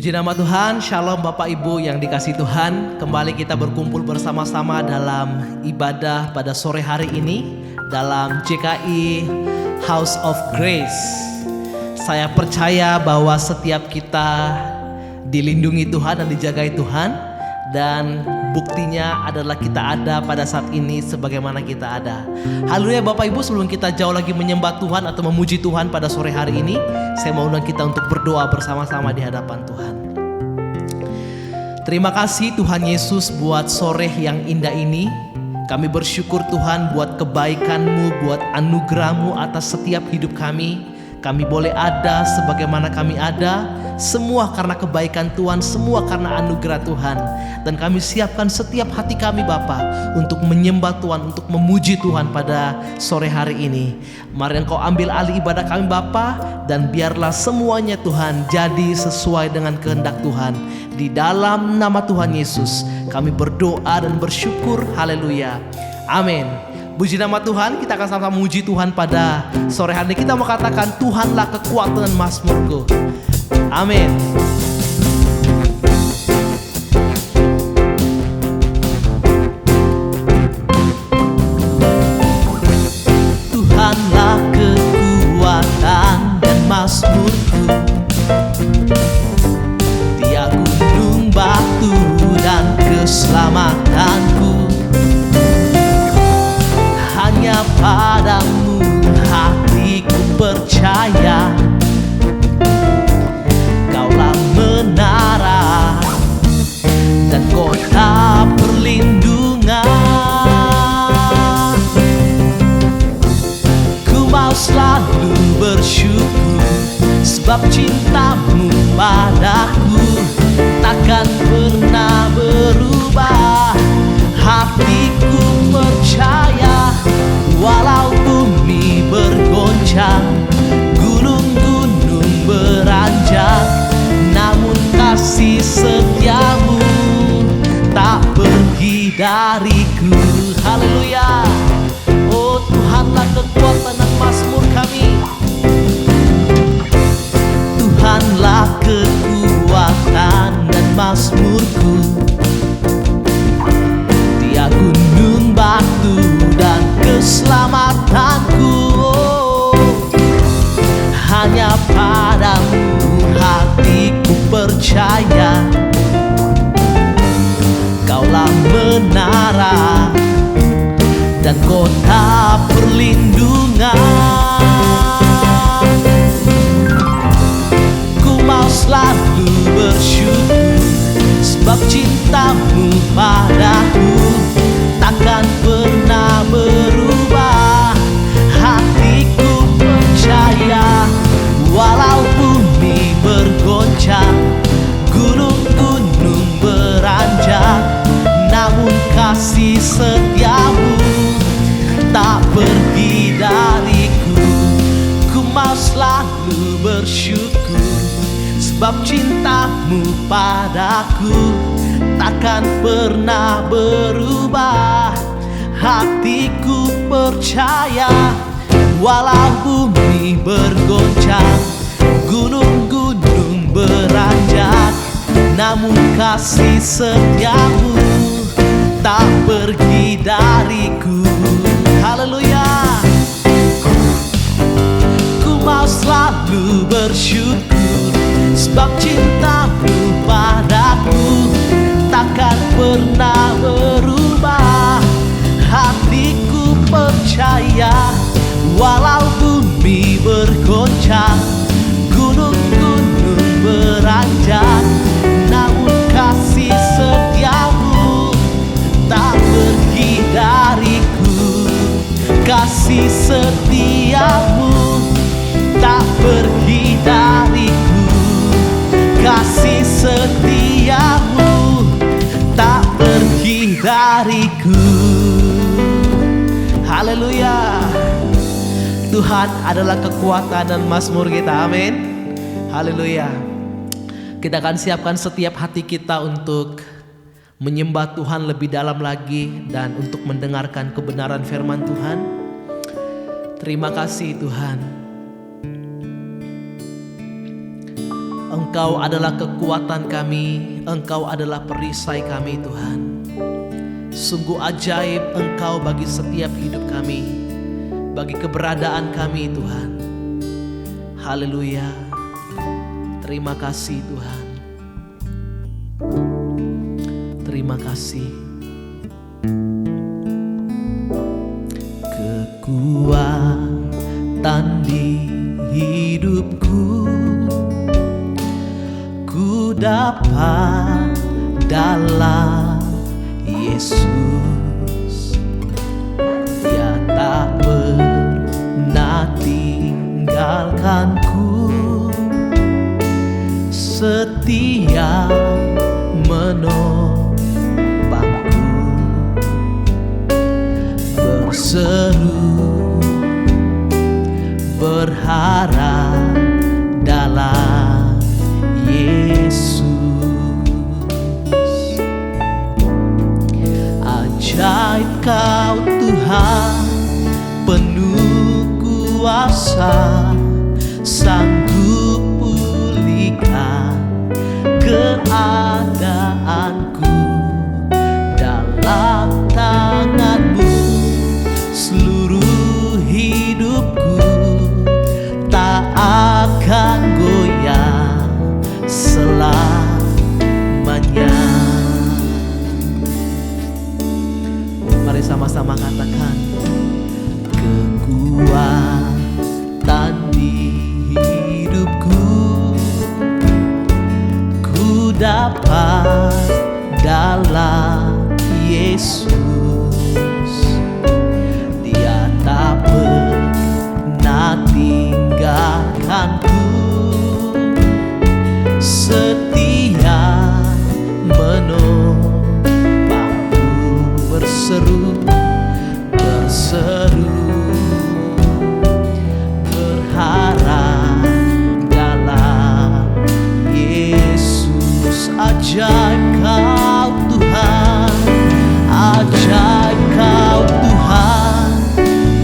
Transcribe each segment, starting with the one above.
Puji nama Tuhan, Shalom Bapak Ibu yang dikasihi Tuhan. Kembali kita berkumpul bersama-sama dalam ibadah pada sore hari ini dalam GKI House of Grace. Saya percaya bahwa setiap kita dilindungi Tuhan dan dijagai Tuhan, dan buktinya adalah kita ada pada saat ini sebagaimana kita ada. Haleluya Bapak Ibu, sebelum kita jauh lagi menyembah Tuhan atau memuji Tuhan pada sore hari ini, saya mau undang kita untuk berdoa bersama-sama di hadapan Tuhan. Terima kasih Tuhan Yesus buat sore yang indah ini. Kami bersyukur Tuhan buat kebaikan-Mu, buat anugerah-Mu atas setiap hidup kami. Kami boleh ada sebagaimana kami ada, semua karena kebaikan Tuhan, semua karena anugerah Tuhan. Dan kami siapkan setiap hati kami Bapa untuk menyembah Tuhan, untuk memuji Tuhan pada sore hari ini. Mari Engkau ambil alih ibadah kami Bapa, dan biarlah semuanya Tuhan jadi sesuai dengan kehendak Tuhan. Di dalam nama Tuhan Yesus kami berdoa dan bersyukur. Haleluya, amin. Puji nama Tuhan, kita akan sama-sama memuji Tuhan pada sore hari ini. Kita mau katakan, Tuhanlah kekuatan dan mazmurku. Amin. Tuhanlah kekuatan dan mazmurku, Dia gunung batu dan keselamatanku. Hanya padamu hatiku percaya, Kaulah menara dan kota perlindungan. Ku mau selalu bersyukur, sebab cinta-Mu padaku takkan pernah berubah. Hatiku percaya, walau bumi bergoncang, gunung-gunung beranjak, namun kasih setia-Mu tak pergi dariku. Haleluya. Oh Tuhanlah kekuatan dan mazmur kami. Tuhanlah kekuatan dan mazmurku, Dia gunung batu dan keselamatanku. Hanya padamu hatiku percaya, Kaulah menara dan kota perlindungan. Ku mau selalu bersyukur, sebab cinta-Mu padaku takkan pernah berubah. Hatiku percaya, walau bumi bergoncang, gunung-gunung beranjak, namun kasih setia-Mu tak pergi dariku. Ku mau selalu bersyukur, sebab cinta-Mu padaku takkan pernah berubah. Hatiku percaya, walau bumi bergoncang, gunung-gunung beranjak, namun kasih setia-Mu tak pergi dariku. Haleluya. Ku mau selalu bersyukur, sebab cinta-Mu padaku takkan pernah berubah. Hatiku percaya, walau bumi bergoncang, gunung-gunung beranjak, namun kasih setia-Mu tak pergi dariku. Kasih setia-Mu tak pergi dariku. Kasih setia-Mu tak pergi dariku. Haleluya. Tuhan adalah kekuatan dan mazmur kita. Amin. Haleluya. Kita akan siapkan setiap hati kita untuk menyembah Tuhan lebih dalam lagi dan untuk mendengarkan kebenaran firman Tuhan. Terima kasih Tuhan. Engkau adalah kekuatan kami, Engkau adalah perisai kami Tuhan. Sungguh ajaib Engkau bagi setiap hidup kami, bagi keberadaan kami Tuhan. Haleluya. Terima kasih Tuhan. Terima kasih. Kekuatan di hidupku ku dapat dalam Yesus. Dia tak pernah tinggalkanku, setia menopangku, berseru berharap dalam Yesus. Ajaib Kau Tuhan, penuh kuasa, sanggup pulihkan keadaanku. Dalam tangan-Mu seluruh hidupku tak akan goyah selamanya. Mari sama-sama katakan, kekuatan di hidupku ku dapat dalam Yesus. Dia tak pernah tinggalkanku, setia menopangku, berseru berharap dalam Yesus. Ajaib Kau Tuhan, ajaib Kau Tuhan,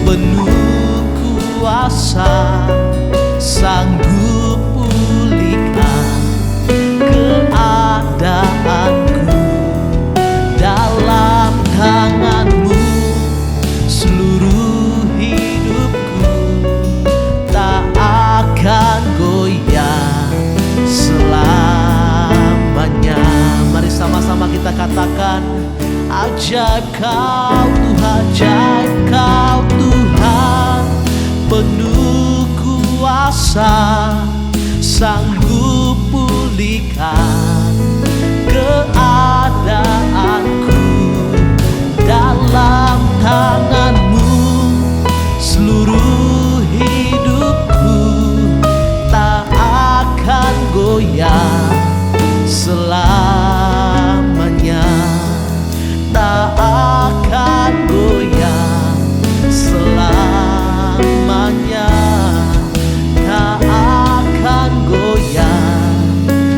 penuh kuasa, sanggup pulihkan keadaanku. Dalam tangan-Mu seluruh hidupku tak akan goyah selamanya. Mari sama-sama kita katakan, ajaib Kau Tuhan, ajaib Kau Tuhan, penuh kuasa, sanggup pulihkan keadaanku. Dalam tangan-Mu seluruh hidupku tak akan goyah selamanya, tak akan goyah selamanya, tak akan goyah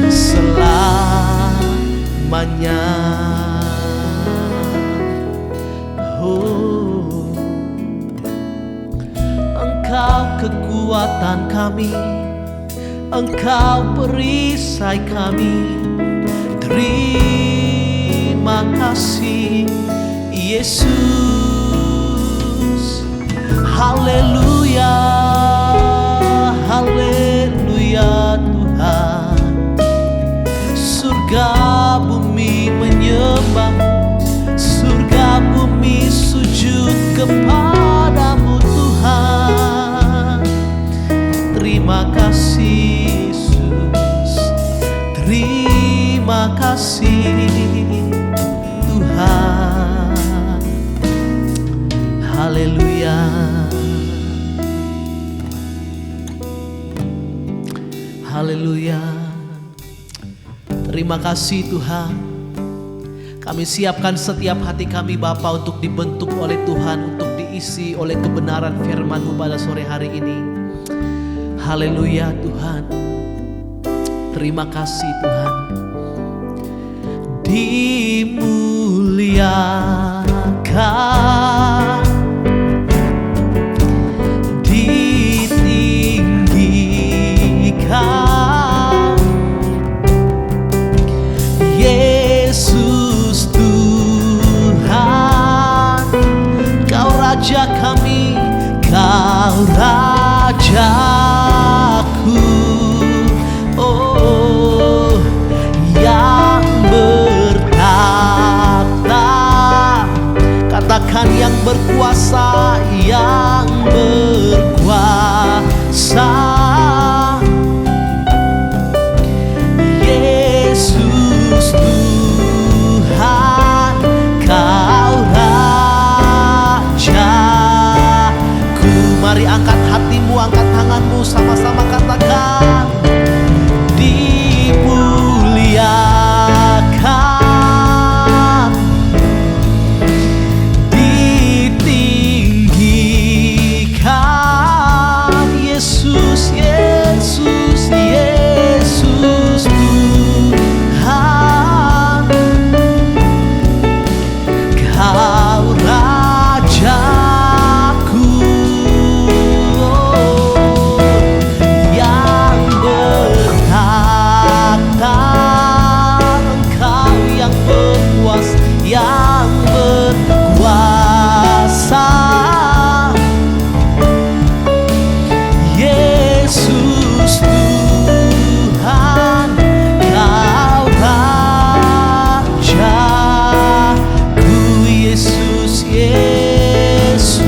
selamanya. Oh, Engkau kekuatan kami, Engkau perisai kami. Terima kasih Yesus. Haleluya, haleluya Tuhan. Surga bumi menyembah, surga bumi sujud kepadamu Tuhan. Terima kasih Yesus, terima kasih Tuhan. Haleluya. Haleluya. Terima kasih Tuhan. Kami siapkan setiap hati kami Bapa untuk dibentuk oleh Tuhan, untuk diisi oleh kebenaran firman-Mu pada sore hari ini. Haleluya Tuhan. Terima kasih Tuhan. Dimuliakan, ditinggikan, Raja kami, Kau Rajaku, oh yang bertahta, katakan yang berkuasa, yang berkuasa. Yesus Tuhan, Kau Rajaku. Mari angkat hatimu, angkat tanganmu, sama-sama katakan. Dimuliakan, ditinggikan, Yesus, Yesus, Yesus Tuhan, Kau Rajaku, yang bertahta, Engkau yang berkuasa, yang berkuasa. Yesus Tuhan, Kau Rajaku, Yesus, Yesus,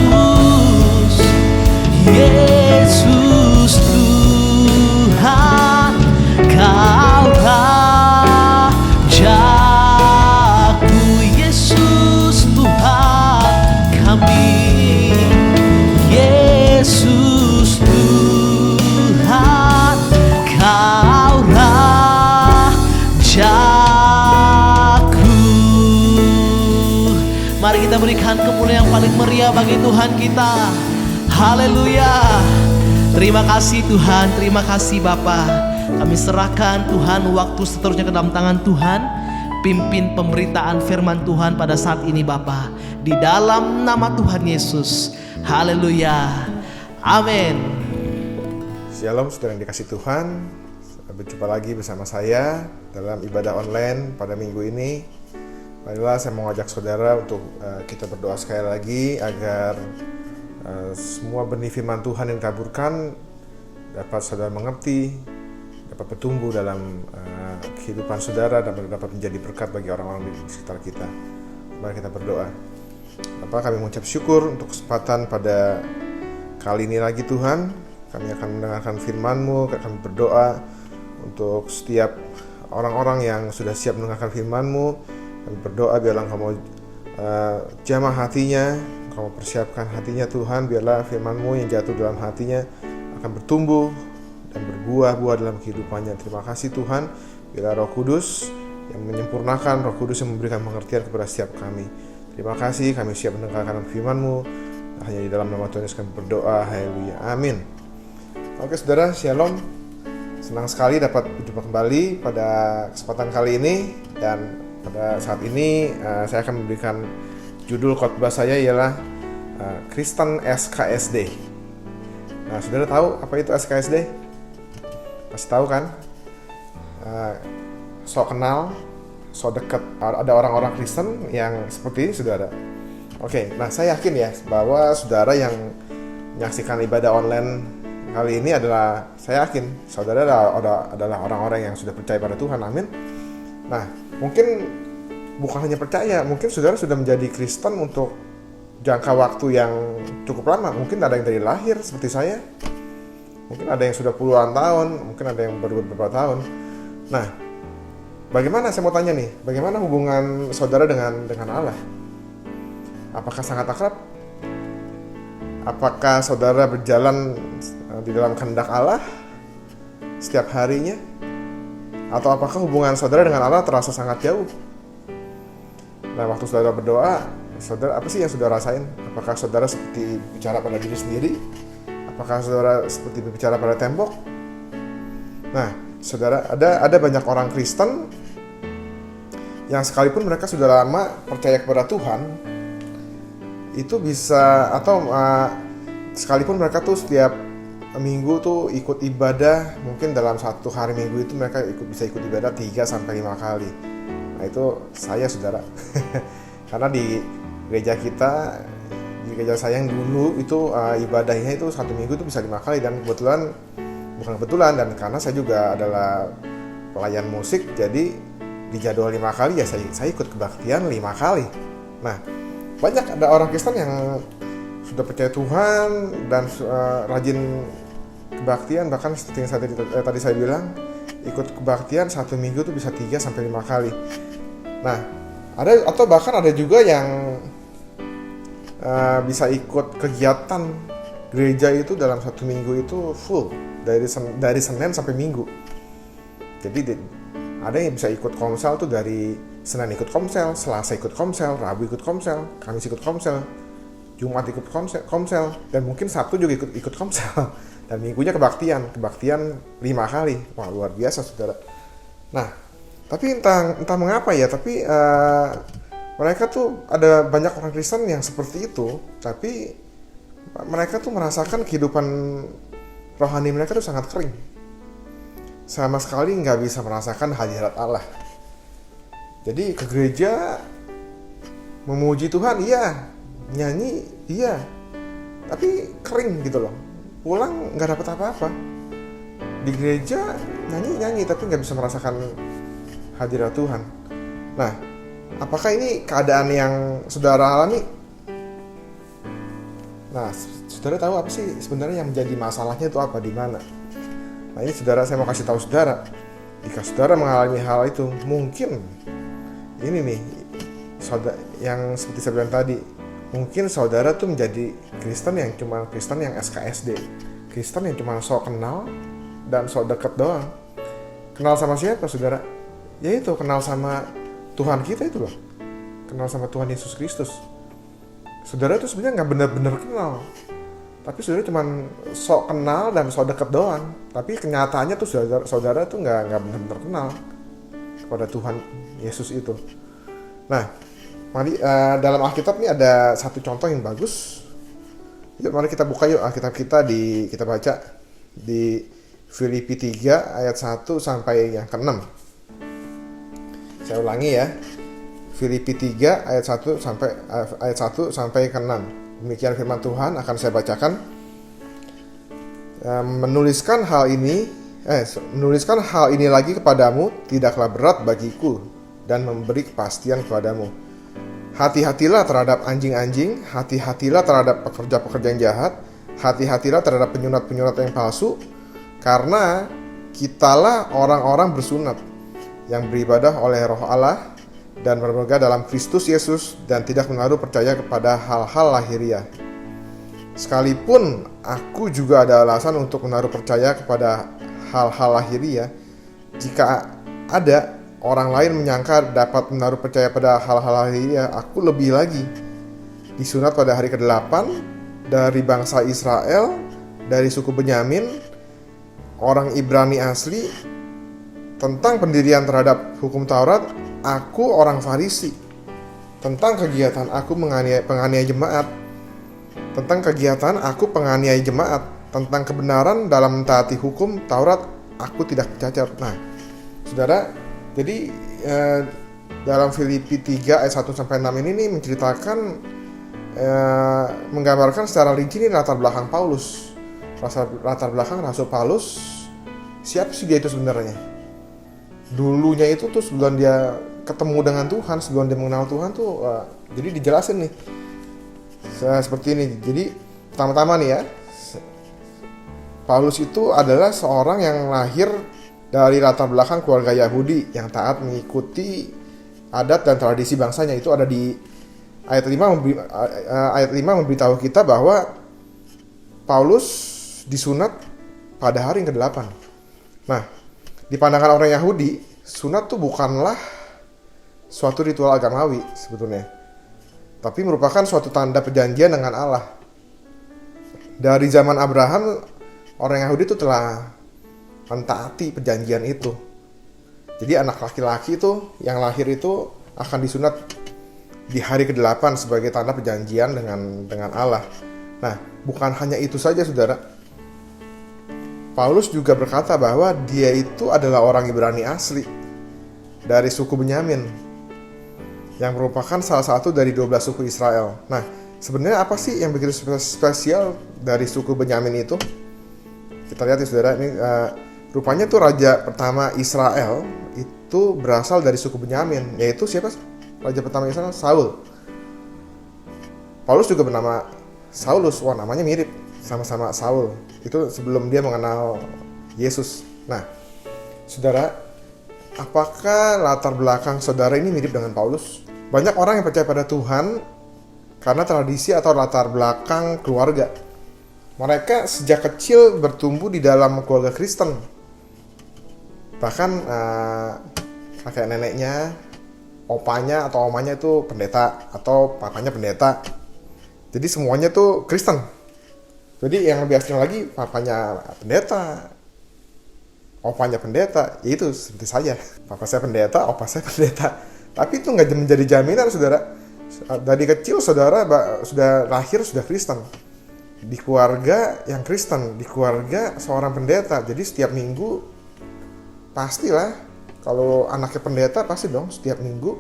Yesus Tuhan, Kau Rajaku, Yesus Tuhan kami, Yesus Tuhan, Kau Rajaku. Mari kita berikan kemuliaan yang paling meriah bagi Tuhan kita. Haleluya. Terima kasih Tuhan, terima kasih Bapa. Kami serahkan Tuhan waktu seterusnya ke dalam tangan Tuhan. Pimpin pemberitaan firman Tuhan pada saat ini Bapa, di dalam nama Tuhan Yesus. Haleluya. Amin. Shalom saudara yang dikasih Tuhan. Berjumpa lagi bersama saya dalam ibadah online pada minggu ini. Marilah saya mau ajak saudara untuk kita berdoa sekali lagi agar semua benih firman Tuhan yang ditaburkan dapat saudara mengerti, dapat bertumbuh dalam kehidupan saudara dan dapat menjadi berkat bagi orang-orang di sekitar kita. Mari kita berdoa. Bapak, kami mengucap syukur untuk kesempatan pada kali ini lagi Tuhan. Kami akan mendengarkan firman-Mu, kami berdoa untuk setiap orang-orang yang sudah siap mendengarkan firman-Mu. Kami berdoa biarlah Engkau jamah hatinya, Engkau persiapkan hatinya Tuhan. Biarlah firman-Mu yang jatuh dalam hatinya akan bertumbuh dan berbuah-buah dalam kehidupannya. Terima kasih Tuhan. Biarlah Roh Kudus yang menyempurnakan, Roh Kudus yang memberikan pengertian kepada setiap kami. Terima kasih, kami siap mendengarkan firman-Mu. Hanya di dalam nama Tuhan Yesus kami berdoa. Haleluya. Amin. Oke saudara, shalom. Senang sekali dapat berjumpa kembali pada kesempatan kali ini. Dan pada saat ini saya akan memberikan judul khotbah saya ialah Kristen SKSD. Nah, saudara tahu apa itu SKSD? Pasti tahu kan? So kenal, so dekat, ada orang-orang Kristen yang seperti ini saudara. Oke, nah saya yakin ya bahwa saudara yang menyaksikan ibadah online kali ini adalah, saya yakin saudara adalah orang-orang yang sudah percaya pada Tuhan, amin. Nah, mungkin bukan hanya percaya, mungkin saudara sudah menjadi Kristen untuk jangka waktu yang cukup lama. Mungkin ada yang dari lahir seperti saya, mungkin ada yang sudah puluhan tahun, mungkin ada yang baru beberapa tahun. Nah, bagaimana, saya mau tanya nih, bagaimana hubungan saudara dengan Allah? Apakah sangat akrab? Apakah saudara berjalan di dalam kehendak Allah setiap harinya? Atau apakah hubungan saudara dengan Allah terasa sangat jauh? Nah, waktu saudara berdoa, saudara apa sih yang saudara rasain? Apakah saudara seperti bicara pada diri sendiri? Apakah saudara seperti berbicara pada tembok? Nah, saudara, ada banyak orang Kristen yang sekalipun mereka sudah lama percaya kepada Tuhan, itu bisa, atau sekalipun mereka tuh setiap minggu tuh ikut ibadah, mungkin dalam satu hari minggu itu mereka bisa ikut ibadah 3-5 kali. Nah, itu saya saudara. Karena di gereja kita, Di gereja saya yang dulu itu ibadahnya itu 1 minggu itu bisa 5 kali, dan bukan kebetulan, dan karena saya juga adalah pelayan musik, jadi di jadwal 5 kali ya saya ikut kebaktian 5 kali. Nah, banyak ada orang Kristen yang sudah percaya Tuhan dan rajin kebaktian, bahkan seperti yang tadi saya bilang, ikut kebaktian 1 minggu itu bisa 3-5 kali. Nah, bahkan ada juga yang bisa ikut kegiatan gereja itu dalam 1 minggu itu full dari Senin sampai Minggu. Jadi ada yang bisa ikut komsel tuh dari Senin ikut komsel, Selasa ikut komsel, Rabu ikut komsel, Kamis ikut komsel, Jumat ikut komsel, dan mungkin Sabtu juga ikut komsel. Dan minggunya kebaktian 5 kali. Wah, luar biasa, saudara. Nah, tapi entah mengapa ya, tapi mereka tuh ada banyak orang Kristen yang seperti itu, tapi mereka tuh merasakan kehidupan rohani mereka tuh sangat kering. Sama sekali nggak bisa merasakan hadirat Allah. Jadi ke gereja memuji Tuhan, iya, nyanyi, iya, tapi kering gitu loh. Pulang nggak dapat apa-apa. Di gereja nyanyi, tapi nggak bisa merasakan hadirat Tuhan. Nah, apakah ini keadaan yang saudara alami? Nah, saudara tahu apa sih sebenarnya yang menjadi masalahnya itu apa, di mana? Nah, ini saudara, saya mau kasih tahu saudara. Jika saudara mengalami hal itu, mungkin ini nih, saudara, yang seperti saya bilang tadi, mungkin saudara tuh menjadi Kristen yang cuma Kristen yang SKSD, Kristen yang cuma sok kenal dan sok deket doang. Kenal sama siapa, saudara? Yaitu kenal sama Tuhan kita itu loh, kenal sama Tuhan Yesus Kristus. Saudara tuh sebenarnya nggak benar-benar kenal, tapi saudara cuma sok kenal dan sok deket doang. Tapi kenyataannya tuh saudara tuh nggak benar-benar kenal kepada Tuhan Yesus itu. Nah, mari dalam Alkitab ini ada satu contoh yang bagus. Yuk, mari kita buka yuk Alkitab kita baca di Filipi 3 ayat 1 sampai yang ke-6. Saya ulangi ya. Filipi 3 ayat 1 sampai ke-6. Demikian firman Tuhan, akan saya bacakan. Menuliskan hal ini lagi kepadamu tidaklah berat bagiku, dan memberi kepastian kepadamu. Hati-hatilah terhadap anjing-anjing, hati-hatilah terhadap pekerja-pekerja yang jahat, hati-hatilah terhadap penyunat-penyunat yang palsu, karena kitalah orang-orang bersunat yang beribadah oleh Roh Allah dan bermegah dalam Kristus Yesus, dan tidak menaruh percaya kepada hal-hal lahiriah. Sekalipun aku juga ada alasan untuk menaruh percaya kepada hal-hal lahiriah, jika ada orang lain menyangka dapat menaruh percaya pada hal-hal lahiriah, aku lebih lagi. Disunat pada hari ke-8 dari bangsa Israel, dari suku Benyamin, orang Ibrani asli. Tentang pendirian terhadap hukum Taurat, aku orang Farisi. Tentang kegiatan aku penganiaya jemaat. Tentang kegiatan aku penganiaya jemaat. Tentang kebenaran dalam mentaati hukum Taurat, aku tidak cacat. Nah, saudara, jadi dalam Filipi 3 ayat 1 sampai 6 ini nih menceritakan, menggambarkan secara rinci ini latar belakang Paulus. Latar belakang Rasul Paulus. Siapa sih dia itu sebenarnya? Dulunya itu tuh sebelum dia ketemu dengan Tuhan, sebelum dia mengenal Tuhan tuh, jadi dijelasin nih seperti ini. Jadi pertama-tama nih ya, Paulus itu adalah seorang yang lahir dari latar belakang keluarga Yahudi yang taat mengikuti adat dan tradisi bangsanya. Itu ada di ayat 5 memberitahu kita bahwa Paulus disunat pada hari yang ke-8. Nah, di pandangan orang Yahudi, sunat itu bukanlah suatu ritual agamawi sebetulnya, tapi merupakan suatu tanda perjanjian dengan Allah. Dari zaman Abraham, orang Yahudi itu telah mentaati perjanjian itu. Jadi anak laki-laki itu yang lahir itu akan disunat di hari ke-8 sebagai tanda perjanjian dengan Allah. Nah, bukan hanya itu saja, saudara. Paulus juga berkata bahwa dia itu adalah orang Ibrani asli dari suku Benyamin, yang merupakan salah satu dari 12 suku Israel. Nah, sebenarnya apa sih yang begitu spesial dari suku Benyamin itu? Kita lihat ya saudara, ini rupanya tuh raja pertama Israel itu berasal dari suku Benyamin, yaitu siapa? Raja pertama Israel, Saul. Paulus juga bernama Saulus, wah namanya mirip, sama-sama Saul. Itu sebelum dia mengenal Yesus. Nah, saudara, apakah latar belakang saudara ini mirip dengan Paulus? Banyak orang yang percaya pada Tuhan karena tradisi atau latar belakang keluarga. Mereka sejak kecil bertumbuh di dalam keluarga Kristen. Bahkan kakek neneknya, opanya atau omanya itu pendeta atau papanya pendeta. Jadi semuanya tuh Kristen. Jadi yang lebih asli lagi, papanya pendeta, opanya pendeta, ya itu seperti saya. Papa saya pendeta, opa saya pendeta. Tapi itu nggak menjadi jaminan saudara. Dari kecil saudara sudah lahir sudah Kristen. Di keluarga yang Kristen, di keluarga seorang pendeta. Jadi setiap minggu pastilah kalau anaknya pendeta pasti dong setiap minggu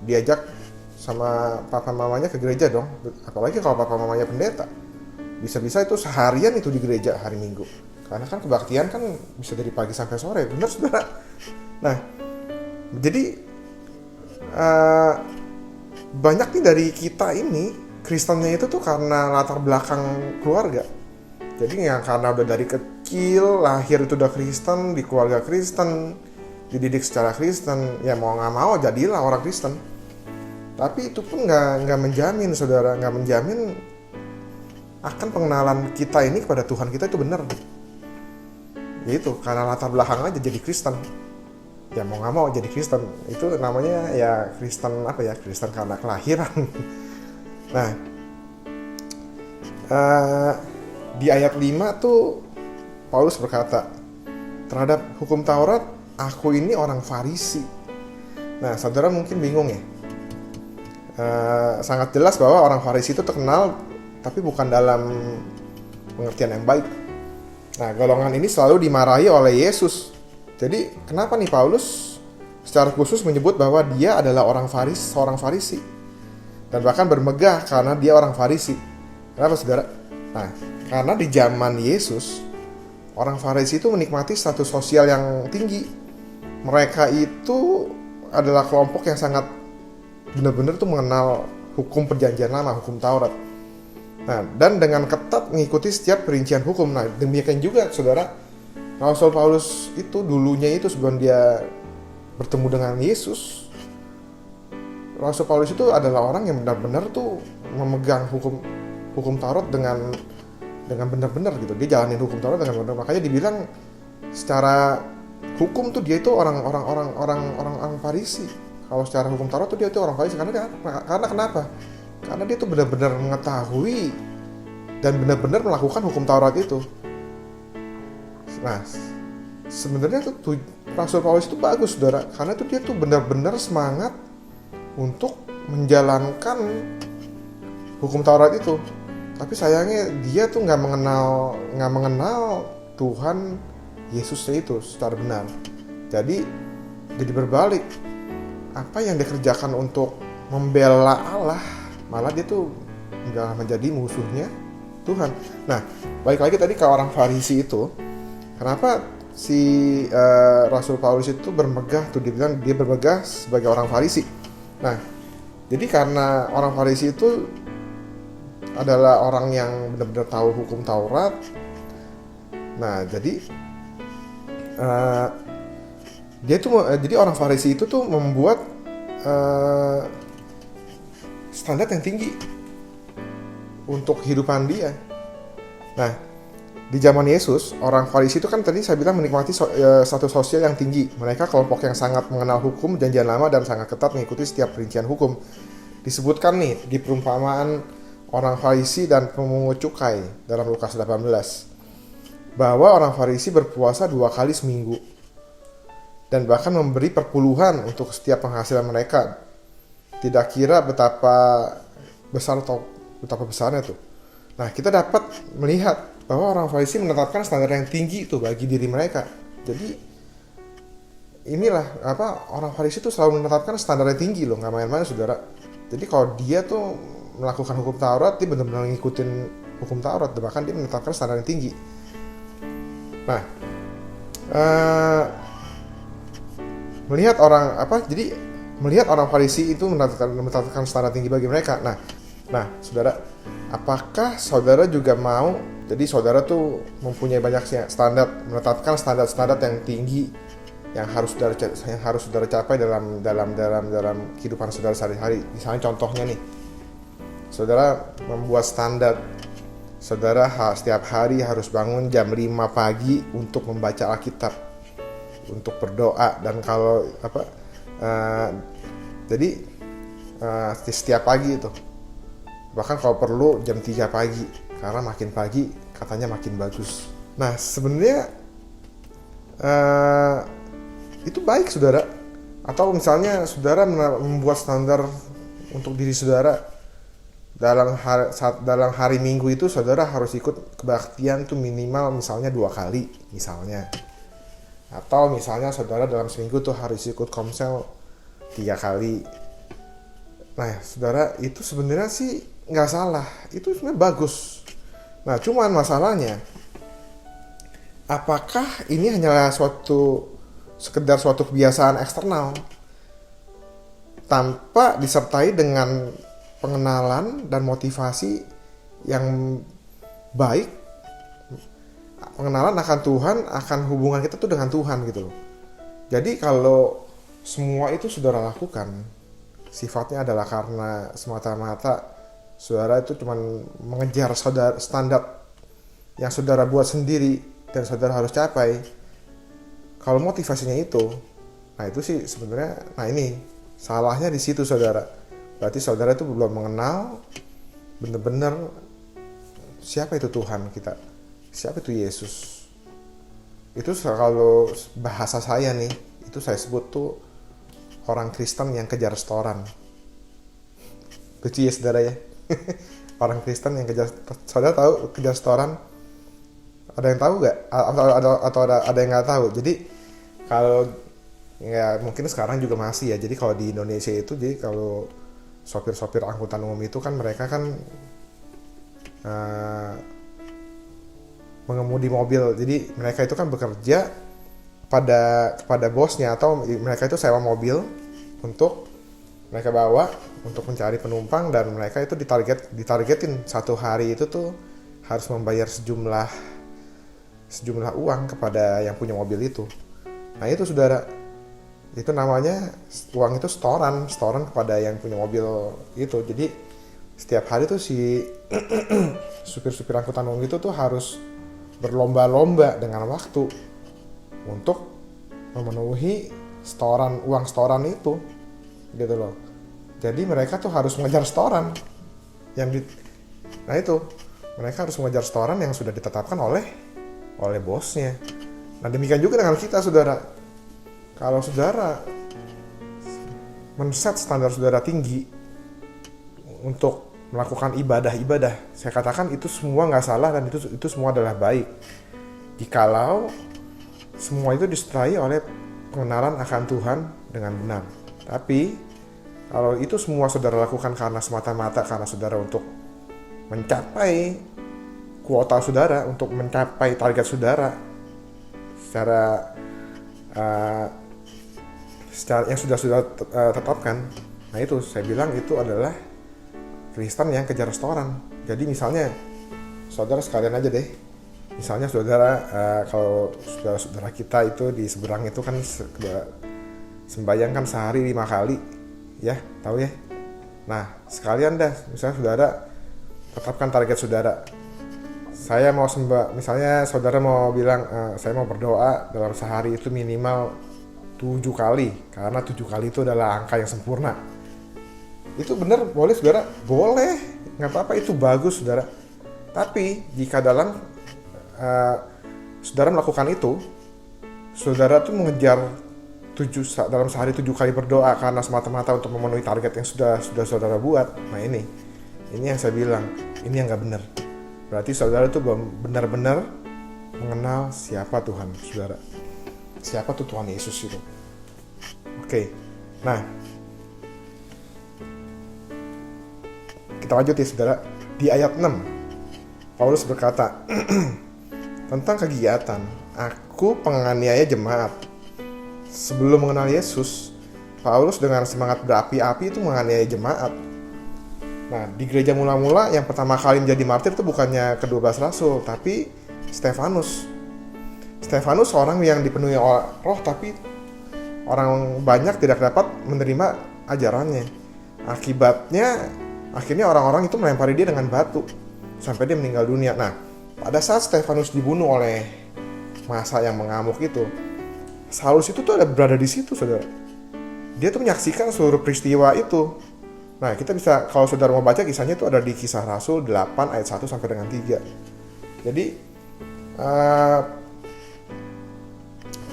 diajak sama papa mamanya ke gereja dong. Apalagi kalau papa mamanya pendeta. Bisa-bisa itu seharian itu di gereja hari Minggu. Karena kan kebaktian kan bisa dari pagi sampai sore, benar saudara? Nah, jadi banyak nih dari kita ini Kristennya itu tuh karena latar belakang keluarga. Jadi yang karena udah dari kecil lahir itu udah Kristen, di keluarga Kristen, dididik secara Kristen, ya mau nggak mau jadilah orang Kristen. Tapi itu pun nggak menjamin saudara, nggak menjamin akan pengenalan kita ini kepada Tuhan kita itu benar. Yaitu karena latar belakang aja jadi Kristen. Ya mau nggak mau jadi Kristen. Itu namanya ya Kristen apa ya? Kristen karena kelahiran. Nah, di ayat 5 tuh Paulus berkata, terhadap hukum Taurat, aku ini orang Farisi. Nah, saudara mungkin bingung ya. Sangat jelas bahwa orang Farisi itu terkenal, tapi bukan dalam pengertian yang baik. Nah, golongan ini selalu dimarahi oleh Yesus. Jadi, kenapa nih Paulus secara khusus menyebut bahwa dia adalah seorang Farisi? Dan bahkan bermegah karena dia orang Farisi. Kenapa saudara? Nah, karena di zaman Yesus, orang Farisi itu menikmati status sosial yang tinggi. Mereka itu adalah kelompok yang sangat benar-benar tuh mengenal hukum perjanjian lama, hukum Taurat. Nah, dan dengan ketat mengikuti setiap perincian hukum. Nah, demikian juga saudara, Rasul Paulus itu dulunya itu sebelum dia bertemu dengan Yesus, Rasul Paulus itu adalah orang yang benar-benar tuh memegang hukum Taurat dengan benar-benar gitu. Dia jalanin hukum Taurat dengan benar. Makanya dibilang secara hukum tuh dia itu orang Farisi. Kalau secara hukum Taurat tuh dia itu orang Farisi karena kenapa? Karena dia tuh benar-benar mengetahui dan benar-benar melakukan hukum Taurat itu. Nah, sebenarnya tuh Rasul Paulus itu bagus saudara, karena tuh dia tuh benar-benar semangat untuk menjalankan hukum Taurat itu. Tapi sayangnya dia tuh nggak mengenal Tuhan Yesusnya itu secara benar. Jadi berbalik, apa yang dikerjakan untuk membela Allah, malah dia tuh nggak menjadi musuhnya Tuhan. Nah, balik lagi tadi ke orang Farisi itu, kenapa si Rasul Paulus itu bermegah tuh, dibilang dia bermegah sebagai orang Farisi. Nah, jadi karena orang Farisi itu adalah orang yang benar-benar tahu hukum Taurat. Nah, jadi jadi orang Farisi itu tuh membuat standar yang tinggi untuk kehidupan dia. Nah, di zaman Yesus, orang Farisi itu kan tadi saya bilang menikmati status sosial yang tinggi. Mereka kelompok yang sangat mengenal hukum perjanjian lama dan sangat ketat mengikuti setiap perincian hukum. Disebutkan nih di perumpamaan orang Farisi dan pemungut cukai dalam Lukas 18 bahwa orang Farisi berpuasa 2 kali seminggu dan bahkan memberi perpuluhan untuk setiap penghasilan mereka. Tidak kira betapa besar atau betapa besarnya tuh. Nah, kita dapat melihat bahwa orang Farisi menetapkan standar yang tinggi itu bagi diri mereka. Jadi inilah orang Farisi itu selalu menetapkan standar yang tinggi loh, nggak main-main saudara. Jadi kalau dia tuh melakukan hukum Taurat, dia benar-benar ngikutin hukum Taurat, bahkan dia menetapkan standar yang tinggi. Nah, melihat orang Farisi itu menetapkan standar tinggi bagi mereka. Nah, saudara, apakah saudara juga mau? Jadi saudara tuh mempunyai banyak standar, menetapkan standar yang tinggi yang harus saudara capai dalam kehidupan saudara sehari-hari. Misalnya contohnya nih, saudara membuat standar, saudara setiap hari harus bangun jam 5 pagi untuk membaca Alkitab, untuk berdoa, dan kalau setiap pagi itu, bahkan kalau perlu jam 3 pagi, karena makin pagi katanya makin bagus. Nah, sebenarnya itu baik, saudara. Atau misalnya saudara membuat standar untuk diri saudara, dalam hari Minggu itu saudara harus ikut kebaktian tuh minimal misalnya 2 kali misalnya. Atau misalnya saudara dalam seminggu tuh harus ikut komsel 3 kali. Nah, saudara, itu sebenarnya sih nggak salah, itu sebenarnya bagus. Nah, cuman masalahnya, apakah ini hanyalah sekedar suatu kebiasaan eksternal tanpa disertai dengan pengenalan dan motivasi yang baik, pengenalan akan Tuhan, akan hubungan kita tuh dengan Tuhan gitu loh. Jadi kalau semua itu saudara lakukan, sifatnya adalah karena semata-mata saudara itu cuma mengejar standar yang saudara buat sendiri dan saudara harus capai. Kalau motivasinya itu, nah itu sih sebenarnya, nah ini salahnya di situ, saudara. Berarti saudara itu belum mengenal benar-benar siapa itu Tuhan kita, siapa itu Yesus. Itu kalau bahasa saya nih, itu saya sebut tuh orang Kristen yang kejar setoran. Lucu ya, saudara ya. Orang Kristen yang kejar, saudara tahu kejar setoran? Ada yang tahu nggak? Atau ada yang nggak tahu? Jadi kalau ya mungkin sekarang juga masih ya. Jadi kalau di Indonesia itu, jadi kalau sopir-sopir angkutan umum itu kan mereka kan mengemudi mobil. Jadi mereka itu kan bekerja kepada bosnya, atau mereka itu sewa mobil untuk mereka bawa untuk mencari penumpang, dan mereka itu ditargetin satu hari itu tuh harus membayar sejumlah uang kepada yang punya mobil itu. Nah itu, saudara, itu namanya uang itu setoran kepada yang punya mobil itu. Jadi setiap hari tuh si supir-supir angkutan umum itu tuh harus berlomba-lomba dengan waktu untuk memenuhi uang setoran itu, gitu loh. Jadi mereka tuh harus mengejar setoran nah itu mereka harus mengejar setoran yang sudah ditetapkan oleh bosnya. Nah, demikian juga dengan kita, saudara. Kalau saudara men-set standar saudara tinggi untuk melakukan ibadah, saya katakan itu semua nggak salah, dan itu semua adalah baik jikalau semua itu disertai oleh pengenalan akan Tuhan dengan benar. Tapi kalau itu semua saudara lakukan karena semata-mata karena saudara untuk mencapai kuota saudara, untuk mencapai target saudara secara yang sudah tetapkan, nah itu saya bilang itu adalah Kristen yang kejar setoran. Jadi misalnya saudara sekalian aja deh, misalnya saudara kalau saudara kita itu di seberang itu kan sembahyang kan sehari 5 kali ya, tahu ya. Nah sekalian dah, misalnya saudara tetapkan target saudara. Saya mau misalnya saudara mau bilang saya mau berdoa dalam sehari itu minimal 7 kali, karena 7 kali itu adalah angka yang sempurna. Itu benar, boleh saudara? Boleh, nggak apa-apa, itu bagus saudara. Tapi jika saudara melakukan itu, saudara tuh mengejar dalam sehari 7 kali berdoa karena semata-mata untuk memenuhi target yang sudah saudara buat. Nah ini yang saya bilang, ini yang nggak benar. Berarti saudara tuh belum benar-benar mengenal siapa Tuhan saudara. Siapa tuh Tuhan Yesus itu. Oke. Nah, kita lanjut ya saudara. Di ayat 6, Paulus berkata, tentang kegiatan, aku penganiaya jemaat. Sebelum mengenal Yesus, Paulus dengan semangat berapi-api itu menganiaya jemaat. Nah, di gereja mula-mula yang pertama kali menjadi martir itu bukannya ke-12 rasul, tapi Stefanus. Stefanus seorang yang dipenuhi roh, tapi orang banyak tidak dapat menerima ajarannya. Akibatnya, akhirnya orang-orang itu melempari dia dengan batu sampai dia meninggal dunia. Nah, pada saat Stefanus dibunuh oleh massa yang mengamuk itu, Saulus itu tuh berada di situ, saudara. Dia tuh menyaksikan seluruh peristiwa itu. Nah, kita bisa, kalau saudara mau baca kisahnya itu ada di Kisah Rasul 8 ayat 1 sampai dengan 3. Jadi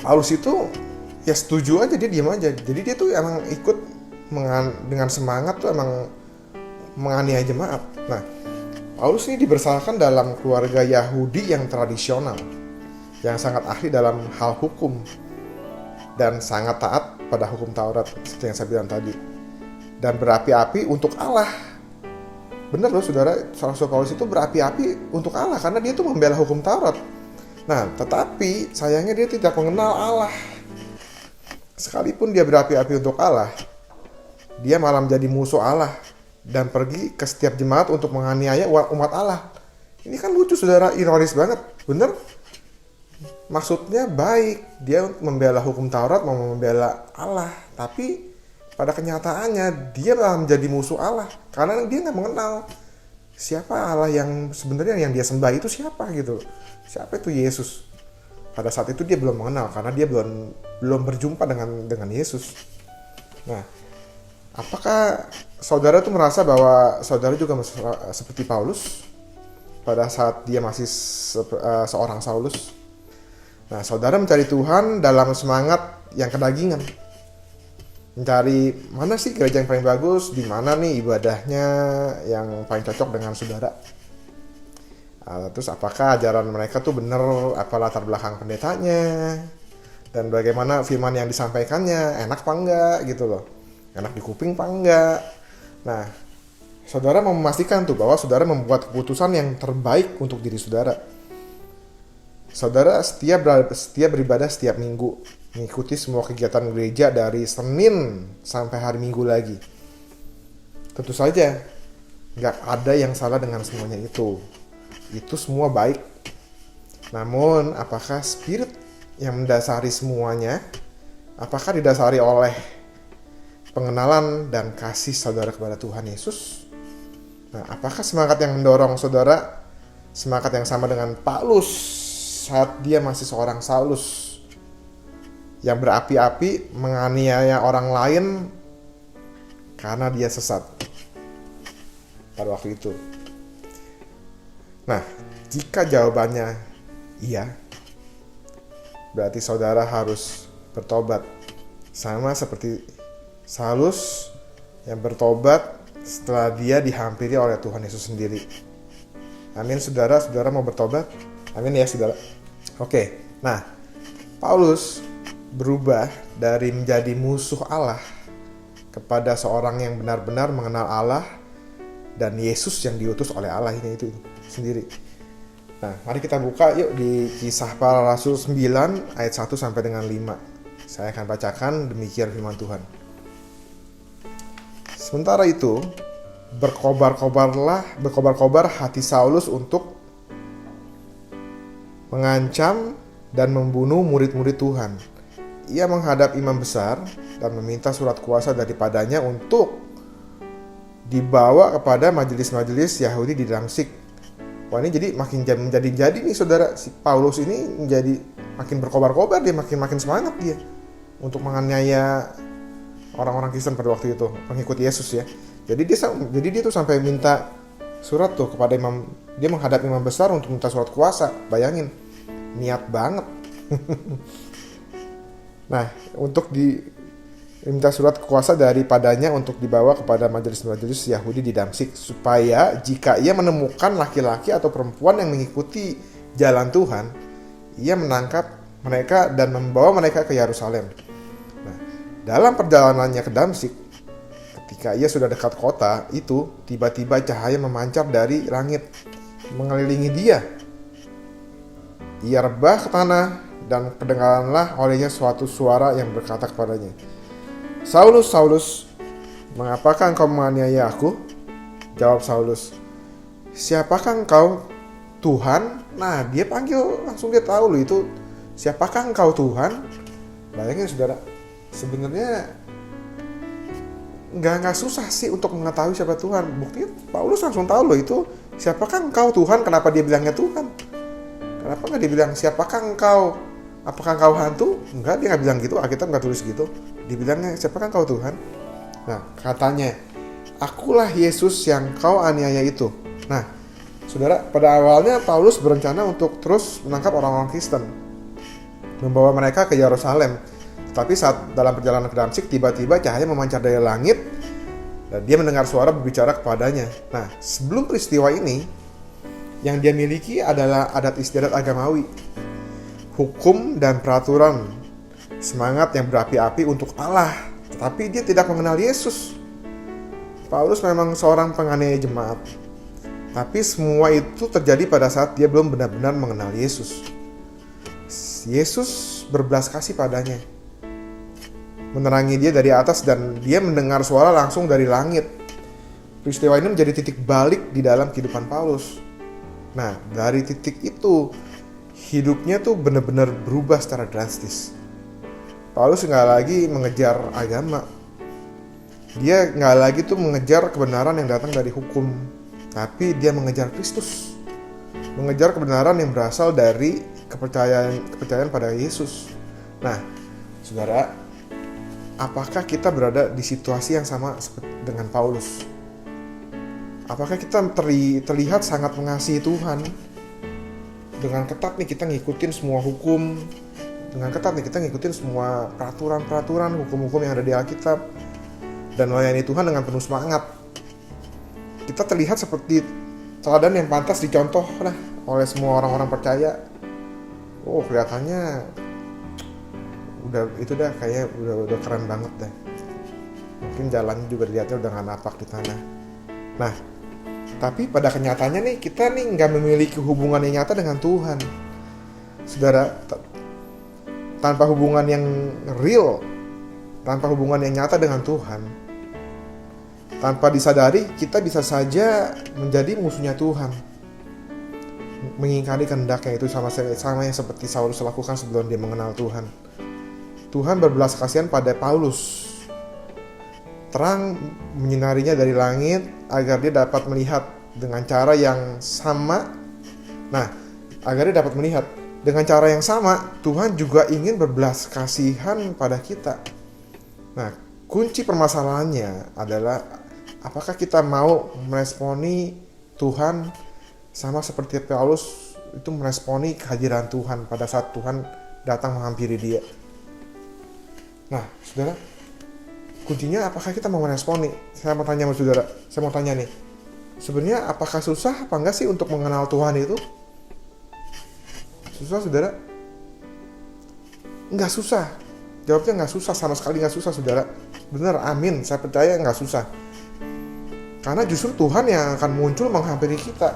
Paulus itu ya setuju aja, dia diam aja. Jadi dia tuh emang ikut dengan semangat tuh emang menganiaya jemaat. Nah, Paulus ini dibersalahkan dalam keluarga Yahudi yang tradisional, yang sangat ahli dalam hal hukum dan sangat taat pada hukum Taurat seperti yang saya bilang tadi, dan berapi-api untuk Allah. Benar loh saudara, Rasul Paulus itu berapi-api untuk Allah karena dia tuh membela hukum Taurat. Nah, tetapi sayangnya dia tidak mengenal Allah. Sekalipun dia berapi-api untuk Allah, dia malah menjadi musuh Allah dan pergi ke setiap jemaat untuk menganiaya umat Allah. Ini kan lucu saudara, ironis banget, bener? Maksudnya baik, dia membela hukum Taurat, mau membela Allah, tapi pada kenyataannya dia malah menjadi musuh Allah karena dia nggak mengenal siapa Allah yang sebenarnya yang dia sembah itu siapa gitu. Siapa itu Yesus? Pada saat itu dia belum mengenal karena dia belum berjumpa dengan Yesus. Nah, apakah saudara tuh merasa bahwa saudara juga seperti Paulus pada saat dia masih seorang Saulus? Nah, saudara mencari Tuhan dalam semangat yang kedagingan. Mencari mana sih gereja yang paling bagus, di mana nih ibadahnya yang paling cocok dengan saudara. Terus apakah ajaran mereka tuh benar, apa latar belakang pendetanya, dan bagaimana firman yang disampaikannya, enak apa enggak gitu loh. Enak di kuping apa enggak. Nah, saudara mau memastikan tuh bahwa saudara membuat keputusan yang terbaik untuk diri saudara. Saudara setia beribadah setiap minggu, mengikuti semua kegiatan gereja dari Senin sampai hari Minggu lagi. Tentu saja, nggak ada yang salah dengan semuanya itu. Itu semua baik. Namun, apakah spirit yang mendasari semuanya, apakah didasari oleh pengenalan dan kasih saudara kepada Tuhan Yesus? Nah, apakah semangat yang mendorong saudara, semangat yang sama dengan Paulus saat dia masih seorang Saulus yang berapi-api menganiaya orang lain karena dia sesat pada waktu itu? Nah, jika jawabannya iya, berarti saudara harus bertobat sama seperti Saulus yang bertobat setelah dia dihampiri oleh Tuhan Yesus sendiri. Amin saudara mau bertobat? Amin ya saudara. Oke, nah Paulus berubah dari menjadi musuh Allah kepada seorang yang benar-benar mengenal Allah dan Yesus yang diutus oleh Allah ini itu sendiri. Nah, mari kita buka yuk di Kisah Para Rasul 9 ayat 1 sampai dengan 5. Saya akan bacakan demikian firman Tuhan. Sementara itu, berkobar-kobar hati Saulus untuk mengancam dan membunuh murid-murid Tuhan. Ia menghadap imam besar dan meminta surat kuasa daripadanya untuk dibawa kepada majelis-majelis Yahudi di Damsyik. Wah, ini jadi makin menjadi nih saudara, si Paulus ini menjadi makin berkobar-kobar, dia makin semangat dia untuk menganiaya orang-orang Kristen pada waktu itu, pengikut Yesus ya. Jadi dia tuh sampai minta surat tuh kepada imam, dia menghadap imam besar untuk minta surat kuasa. Bayangin, niat banget. Nah, untuk diminta surat kuasa daripadanya untuk dibawa kepada majelis-majelis Yahudi di Damsyik, supaya jika ia menemukan laki-laki atau perempuan yang mengikuti jalan Tuhan, ia menangkap mereka dan membawa mereka ke Yerusalem. Nah, dalam perjalanannya ke Damsyik, ketika ia sudah dekat kota itu, tiba-tiba cahaya memancar dari langit mengelilingi dia. Ia rebah ke tanah dan kedengaranlah olehnya suatu suara yang berkata kepadanya, "Saulus, Saulus, mengapakah engkau menganiaya aku?" Jawab Saulus, "Siapakah engkau, Tuhan?" Nah, dia panggil, langsung dia tahu loh itu, "Siapakah engkau, Tuhan?" Bayangin saudara, sebenarnya nggak susah sih untuk mengetahui siapa Tuhan. Buktinya Paulus langsung tahu loh itu, "Siapakah engkau, Tuhan?" Kenapa dia bilangnya Tuhan? Kenapa nggak dibilang, "Siapakah engkau? Apakah engkau hantu?" Enggak, dia nggak bilang gitu. Alkitab nggak tulis gitu. Dibilangnya, "Siapakah engkau, Tuhan?" Nah, katanya, "Akulah Yesus yang kau aniaya itu." Nah, saudara, pada awalnya Paulus berencana untuk terus menangkap orang-orang Kristen, membawa mereka ke Yerusalem. Tapi saat dalam perjalanan ke Damsyik, tiba-tiba cahaya memancar dari langit dan dia mendengar suara berbicara kepadanya. Nah, sebelum peristiwa ini, yang dia miliki adalah adat istiadat agamawi, hukum dan peraturan, semangat yang berapi-api untuk Allah. Tetapi dia tidak mengenal Yesus. Paulus memang seorang penganiaya jemaat. Tapi semua itu terjadi pada saat dia belum benar-benar mengenal Yesus. Yesus berbelas kasih padanya, menerangi dia dari atas, dan dia mendengar suara langsung dari langit. Peristiwa ini menjadi titik balik di dalam kehidupan Paulus. Nah, dari titik itu, hidupnya tuh benar-benar berubah secara drastis. Paulus nggak lagi mengejar agama. Dia nggak lagi tuh mengejar kebenaran yang datang dari hukum. Tapi dia mengejar Kristus. Mengejar kebenaran yang berasal dari kepercayaan pada Yesus. Nah, saudara, apakah kita berada di situasi yang sama dengan Paulus? Apakah kita terlihat sangat mengasihi Tuhan? Dengan ketat nih kita ngikutin semua hukum. Dengan ketat nih kita ngikutin semua peraturan-peraturan, hukum-hukum yang ada di Alkitab. Dan melayani Tuhan dengan penuh semangat. Kita terlihat seperti teladan yang pantas dicontoh lah oleh semua orang-orang percaya. Oh, kelihatannya kayak udah keren banget deh. Mungkin jalannya juga dilihatnya udah nggak napak di tanah. Nah, tapi pada kenyataannya nih, kita nih nggak memiliki hubungan yang nyata dengan Tuhan. Saudara, tanpa hubungan yang real, tanpa hubungan yang nyata dengan Tuhan, tanpa disadari kita bisa saja menjadi musuhnya Tuhan, mengingkari kehendaknya. Itu sama yang seperti Saulus lakukan sebelum dia mengenal Tuhan. Tuhan berbelas kasihan pada Paulus. Terang menyinarinya dari langit agar dia dapat melihat dengan cara yang sama. Nah, agar dia dapat melihat dengan cara yang sama, Tuhan juga ingin berbelas kasihan pada kita. Nah, kunci permasalahannya adalah apakah kita mau meresponi Tuhan sama seperti Paulus itu meresponi kehadiran Tuhan pada saat Tuhan datang menghampiri dia. Nah, saudara, kuncinya apakah kita mau meresponi? Saya mau tanya sama saudara, saya mau tanya nih, sebenarnya apakah susah apa enggak sih untuk mengenal Tuhan itu? Susah, saudara? Enggak susah. Jawabnya enggak susah, sama sekali enggak susah, saudara. Benar, amin, saya percaya enggak susah. Karena justru Tuhan yang akan muncul menghampiri kita.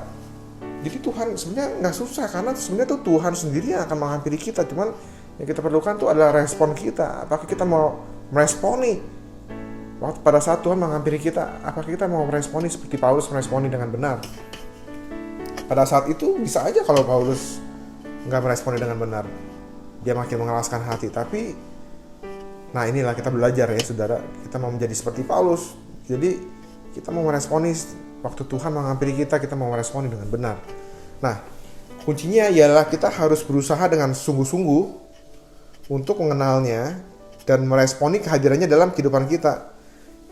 Jadi Tuhan sebenarnya enggak susah, karena sebenarnya tuh Tuhan sendiri yang akan menghampiri kita. Cuman yang kita perlukan tuh adalah respon kita. Apakah kita mau meresponi pada saat Tuhan menghampiri kita? Apakah kita mau meresponi seperti Paulus meresponi dengan benar? Pada saat itu bisa aja kalau Paulus nggak meresponi dengan benar, dia makin mengeraskan hati. Tapi nah, inilah kita belajar ya saudara, kita mau menjadi seperti Paulus. Jadi kita mau meresponi waktu Tuhan menghampiri kita mau meresponi dengan benar. Nah, kuncinya ialah kita harus berusaha dengan sungguh-sungguh untuk mengenalnya dan meresponi kehadirannya dalam kehidupan kita.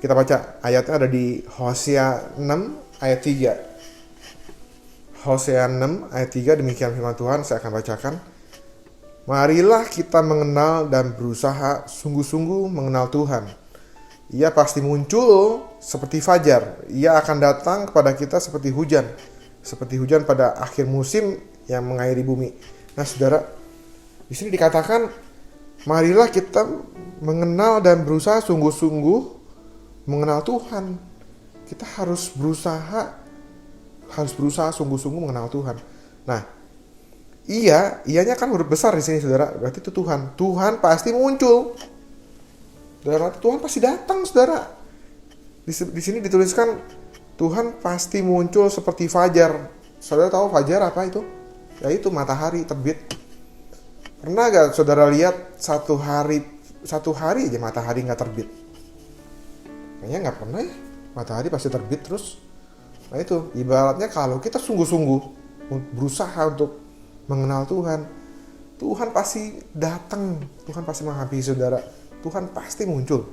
Kita baca ayatnya ada di Hosea 6 ayat 3. Hosea 6 ayat 3, demikian firman Tuhan, saya akan bacakan. Marilah kita mengenal dan berusaha sungguh-sungguh mengenal Tuhan. Ia pasti muncul seperti fajar. Ia akan datang kepada kita seperti hujan pada akhir musim yang mengairi bumi. Nah, saudara, di sini dikatakan marilah kita mengenal dan berusaha sungguh-sungguh mengenal Tuhan. Kita harus berusaha sungguh-sungguh mengenal Tuhan. Nah, ianya kan huruf besar di sini saudara. Berarti itu Tuhan. Tuhan pasti muncul. Dalam arti Tuhan pasti datang, saudara. Di sini dituliskan Tuhan pasti muncul seperti fajar. Saudara tahu fajar apa itu? Yaitu matahari terbit. Pernah gak saudara lihat satu hari aja matahari nggak terbit? Kayaknya nggak pernah ya. Matahari pasti terbit terus. Nah itu ibaratnya kalau kita sungguh-sungguh berusaha untuk mengenal Tuhan, Tuhan pasti datang, Tuhan pasti menghampiri saudara, Tuhan pasti muncul.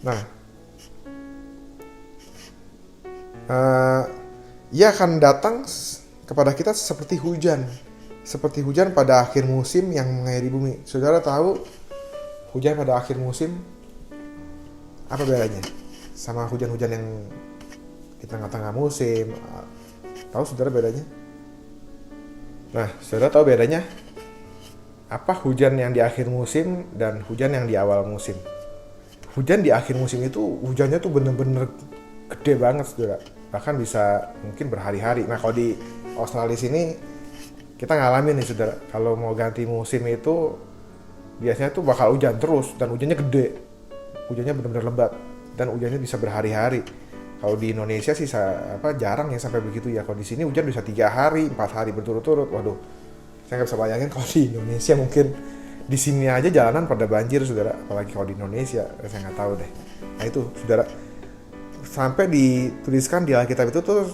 Nah, Ia akan datang kepada kita seperti hujan pada akhir musim yang mengairi bumi. Saudara tahu hujan pada akhir musim apa bedanya sama hujan-hujan yang di tengah-tengah musim? Tahu saudara bedanya? Nah, saudara tahu bedanya? Apa hujan yang di akhir musim dan hujan yang di awal musim? Hujan di akhir musim itu hujannya tuh bener-bener gede banget, saudara. Bahkan bisa mungkin berhari-hari. Nah, kalau di Australia sini kita ngalamin nih, saudara. Kalau mau ganti musim itu biasanya tuh bakal hujan terus dan hujannya gede. Hujannya benar-benar lebat dan hujannya bisa berhari-hari. Kalau di Indonesia sih jarang ya sampai begitu ya. Kalau di sini hujan bisa 3 hari, 4 hari berturut-turut. Waduh, saya nggak bisa bayangin kalau di Indonesia. Mungkin di sini aja jalanan pada banjir, saudara. Apalagi kalau di Indonesia, saya nggak tahu deh. Nah itu, saudara. Sampai dituliskan di Alkitab itu tuh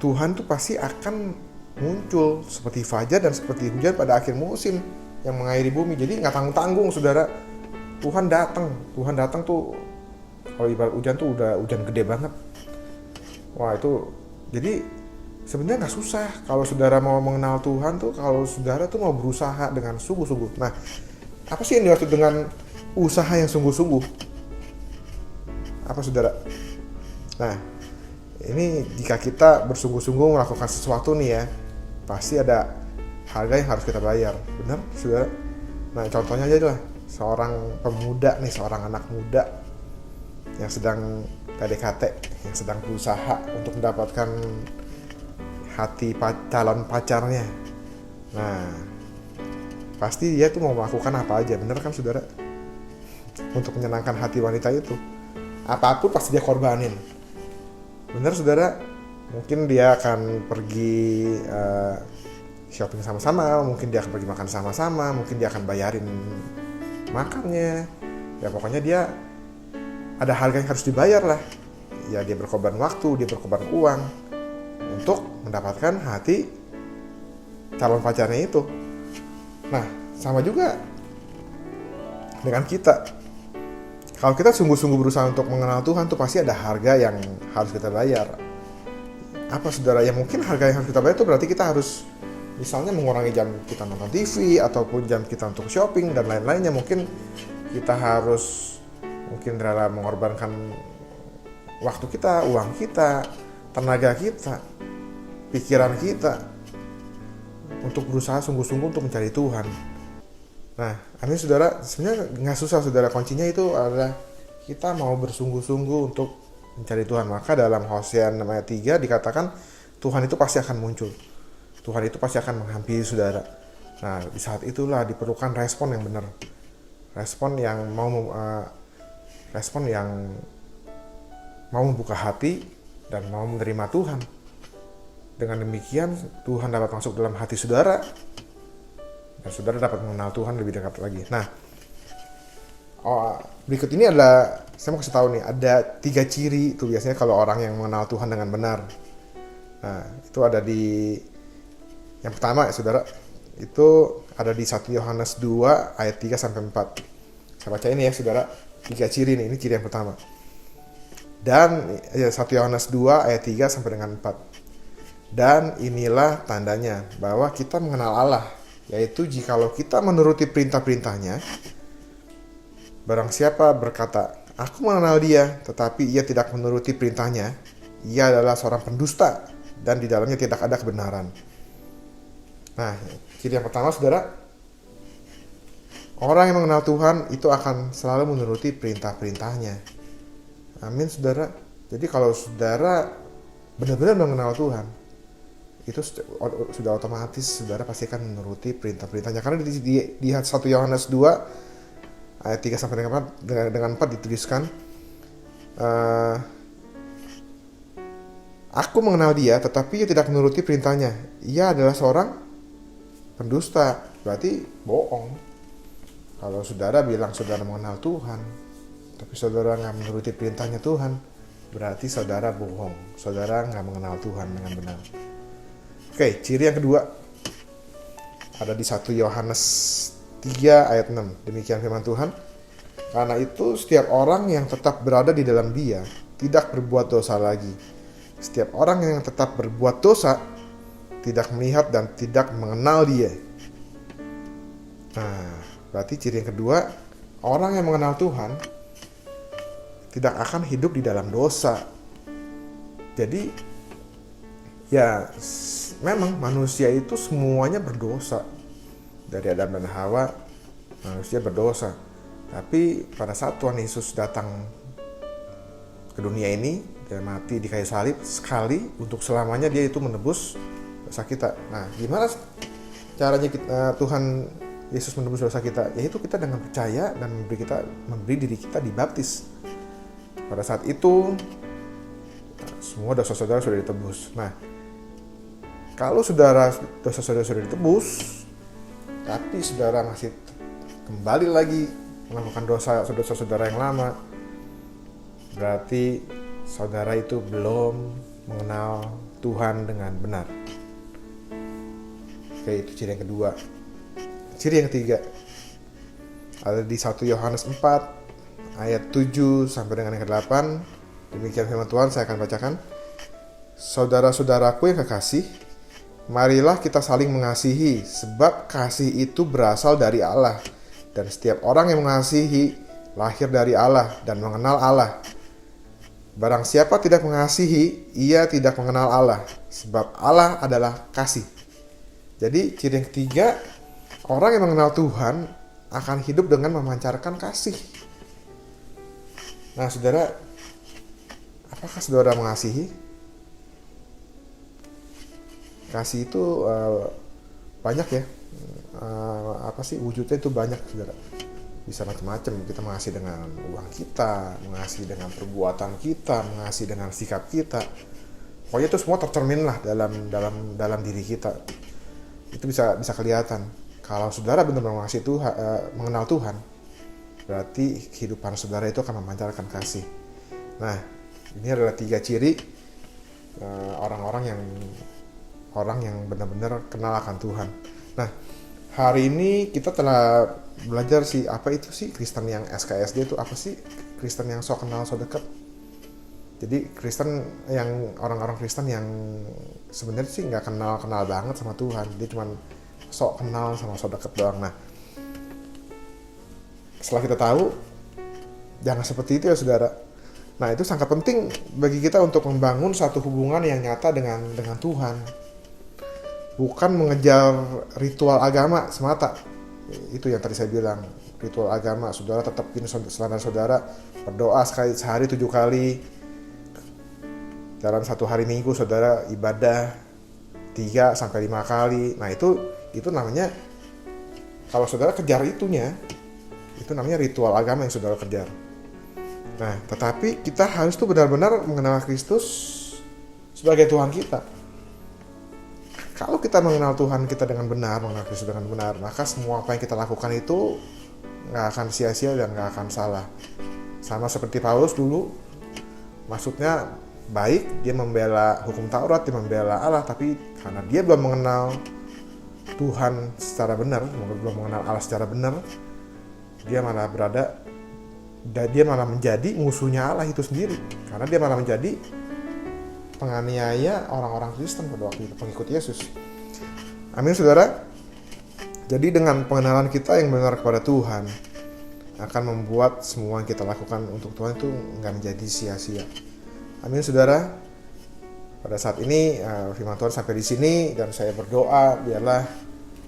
Tuhan tuh pasti akan muncul seperti fajar dan seperti hujan pada akhir musim yang mengairi bumi. Jadi nggak tanggung-tanggung, saudara. Tuhan datang tuh kalau ibarat hujan tuh udah hujan gede banget. Wah itu, jadi sebenarnya nggak susah kalau saudara mau mengenal Tuhan tuh, kalau saudara tuh mau berusaha dengan sungguh-sungguh. Nah, apa sih yang dimaksud dengan usaha yang sungguh-sungguh? Apa saudara? Nah, ini jika kita bersungguh-sungguh melakukan sesuatu nih ya, pasti ada harga yang harus kita bayar, benar saudara? Nah, contohnya aja lah, seorang anak muda yang sedang PDKT, yang sedang berusaha untuk mendapatkan hati calon pacarnya. Nah, pasti dia tuh mau melakukan apa aja, bener kan saudara? Untuk menyenangkan hati wanita itu, apapun pasti dia korbanin. Bener saudara? Mungkin dia akan pergi shopping sama-sama, mungkin dia akan pergi makan sama-sama, mungkin dia akan bayarin makannya. Ya pokoknya dia ada harga yang harus dibayar lah. Ya dia berkorban waktu, dia berkorban uang untuk mendapatkan hati calon pacarnya itu. Nah, sama juga dengan kita. Kalau kita sungguh-sungguh berusaha untuk mengenal Tuhan tuh pasti ada harga yang harus kita bayar. Apa saudara? Ya mungkin harga yang harus kita bayar itu berarti kita harus misalnya mengurangi jam kita nonton TV ataupun jam kita untuk shopping dan lain-lainnya. Mungkin kita harus rela mengorbankan waktu kita, uang kita, tenaga kita, pikiran kita untuk berusaha sungguh-sungguh untuk mencari Tuhan. Nah, amin saudara, sebenarnya nggak susah saudara, kuncinya itu adalah kita mau bersungguh-sungguh untuk mencari Tuhan. Maka dalam Hosea 6 ayat 3 dikatakan Tuhan itu pasti akan muncul. Tuhan itu pasti akan menghampiri saudara. Nah, di saat itulah diperlukan respon yang benar. Respon yang mau membuka hati dan mau menerima Tuhan. Dengan demikian Tuhan dapat masuk dalam hati saudara dan saudara dapat mengenal Tuhan lebih dekat lagi. Nah, berikut ini saya mau kasih tahu nih, ada 3 ciri itu biasanya kalau orang yang mengenal Tuhan dengan benar. Nah, itu ada di yang pertama ya saudara, itu ada di 1 Yohanes 2 ayat 3 sampai 4. Saya baca ini ya saudara. 3 ciri nih, ini ciri yang pertama. Dan 1 Yohanes 2 ayat 3 sampai dengan 4. Dan inilah tandanya bahwa kita mengenal Allah, yaitu jikalau kita menuruti perintah-perintahnya. Barang siapa berkata, aku mengenal dia, tetapi ia tidak menuruti perintahnya, ia adalah seorang pendusta, dan di dalamnya tidak ada kebenaran. Nah, ciri yang pertama saudara, orang yang mengenal Tuhan itu akan selalu menuruti perintah-perintahnya. Amin, saudara. Jadi kalau saudara benar-benar mengenal Tuhan, itu sudah otomatis saudara pasti akan menuruti perintah-perintahnya. Karena di 1 Yohanes 2 ayat 3 sampai dengan 4 dituliskan, aku mengenal dia tetapi ia tidak menuruti perintahnya. Ia adalah seorang pendusta. Berarti bohong. Kalau saudara bilang saudara mengenal Tuhan, tapi saudara nggak menuruti perintahnya Tuhan, berarti saudara bohong. Saudara nggak mengenal Tuhan dengan benar. Oke, ciri yang kedua ada di 1 Yohanes 3 ayat 6. Demikian firman Tuhan. Karena itu setiap orang yang tetap berada di dalam dia tidak berbuat dosa lagi. Setiap orang yang tetap berbuat dosa tidak melihat dan tidak mengenal dia. Nah, berarti ciri yang kedua, orang yang mengenal Tuhan tidak akan hidup di dalam dosa. Jadi ya memang manusia itu semuanya berdosa. Dari Adam dan Hawa manusia berdosa. Tapi pada saat Tuhan Yesus datang ke dunia ini, dia mati di kayu salib sekali untuk selamanya, dia itu menebus dosa kita. Nah, gimana caranya Tuhan Yesus menebus dosa kita? Yaitu kita dengan percaya dan memberi diri kita dibaptis. Pada saat itu semua dosa saudara sudah ditebus. Nah, kalau dosa saudara sudah ditebus, tapi saudara masih kembali lagi melakukan dosa saudara yang lama, berarti saudara itu belum mengenal Tuhan dengan benar. Oke, itu ciri yang kedua. Ciri yang ketiga ada di 1 Yohanes 4 ayat 7 sampai dengan yang ke-8. Demikian firman Tuhan, saya akan bacakan. Saudara-saudaraku yang kekasih, marilah kita saling mengasihi, sebab kasih itu berasal dari Allah. Dan setiap orang yang mengasihi lahir dari Allah dan mengenal Allah. Barang siapa tidak mengasihi, ia tidak mengenal Allah, sebab Allah adalah kasih. Jadi ciri yang ketiga, orang yang mengenal Tuhan akan hidup dengan memancarkan kasih. Nah, saudara, apakah saudara mengasihi? Kasih itu banyak ya. Wujudnya itu banyak, saudara. Bisa macam-macam. Kita mengasihi dengan uang kita, mengasihi dengan perbuatan kita, mengasihi dengan sikap kita. Pokoknya itu semua tercermin lah dalam diri kita. Itu bisa kelihatan. Kalau saudara benar-benar mengasihi Tuhan, mengenal Tuhan, berarti kehidupan saudara itu akan memancarkan kasih. Nah, ini adalah 3 ciri orang yang benar-benar kenal akan Tuhan. Nah, hari ini kita telah belajar apa itu sih Kristen yang SKSD itu apa sih? Kristen yang sok kenal sok dekat. Jadi orang-orang Kristen yang sebenarnya sih nggak kenal banget sama Tuhan, dia cuma sok kenal sama sok dekat doang. Nah, setelah kita tahu, jangan seperti itu ya saudara. Nah, itu sangat penting bagi kita untuk membangun satu hubungan yang nyata dengan Tuhan. Bukan mengejar ritual agama semata. Itu yang tadi saya bilang, ritual agama. Saudara tetapin selama saudara berdoa sehari 7 kali. Dalam 1 hari minggu saudara ibadah 3 sampai 5 kali. Nah, itu namanya, kalau saudara kejar itunya, itu namanya ritual agama yang saudara kejar. Nah, tetapi kita harus tuh benar-benar mengenal Kristus sebagai Tuhan kita. Kalau kita mengenal Tuhan kita dengan benar, mengenal Kristus dengan benar, maka semua apa yang kita lakukan itu nggak akan sia-sia dan nggak akan salah. Sama seperti Paulus dulu, maksudnya baik, dia membela hukum Taurat, dia membela Allah, tapi karena dia belum mengenal Tuhan secara benar, belum mengenal Allah secara benar, dia malah menjadi musuhnya Allah itu sendiri, karena dia malah menjadi penganiaya orang-orang Kristen pada waktu itu, pengikut Yesus. Amin, saudara. Jadi dengan pengenalan kita yang benar kepada Tuhan akan membuat semua yang kita lakukan untuk Tuhan itu nggak menjadi sia-sia. Amin, saudara. Pada saat ini firman Tuhan sampai di sini, dan saya berdoa biarlah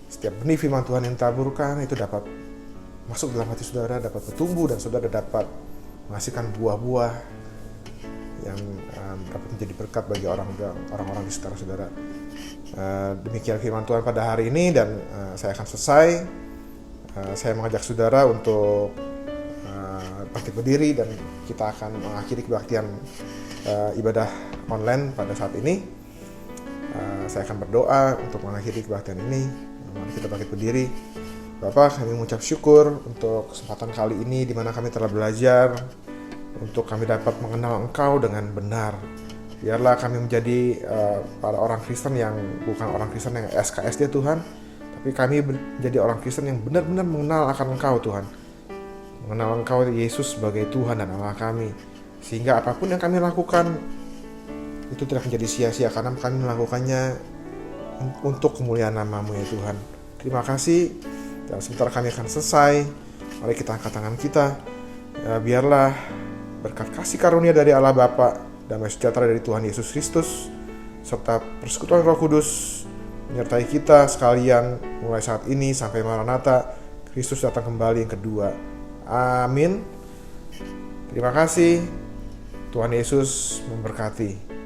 setiap benih firman Tuhan yang ditaburkan itu dapat masuk dalam hati saudara, dapat bertumbuh, dan saudara dapat menghasilkan buah-buah yang dapat menjadi berkat bagi orang-orang di sekitar saudara. Demikian firman Tuhan pada hari ini, dan saya akan selesai. Saya mengajak saudara untuk bangkit berdiri, dan kita akan mengakhiri kebaktian ibadah online pada saat ini. Saya akan berdoa untuk mengakhiri kebaktian ini. Mari kita bangkit berdiri. Bapa, kami mengucap syukur untuk kesempatan kali ini di mana kami telah belajar untuk kami dapat mengenal Engkau dengan benar. Biarlah kami menjadi para orang Kristen yang bukan orang Kristen yang SKSD Tuhan, tapi kami menjadi orang Kristen yang benar-benar mengenal akan Engkau Tuhan. Mengenal Engkau Yesus sebagai Tuhan dan Allah kami. Sehingga apapun yang kami lakukan itu tidak menjadi sia-sia, karena kami melakukannya untuk kemuliaan nama-Mu ya Tuhan. Terima kasih. Dan sebentar kami akan selesai. Mari kita angkat tangan kita. Biarlah berkat kasih karunia dari Allah Bapa, damai sejahtera dari Tuhan Yesus Kristus, serta persekutuan Roh Kudus menyertai kita sekalian mulai saat ini sampai Maranatha, Kristus datang kembali yang kedua. Amin. Terima kasih. Tuhan Yesus memberkati.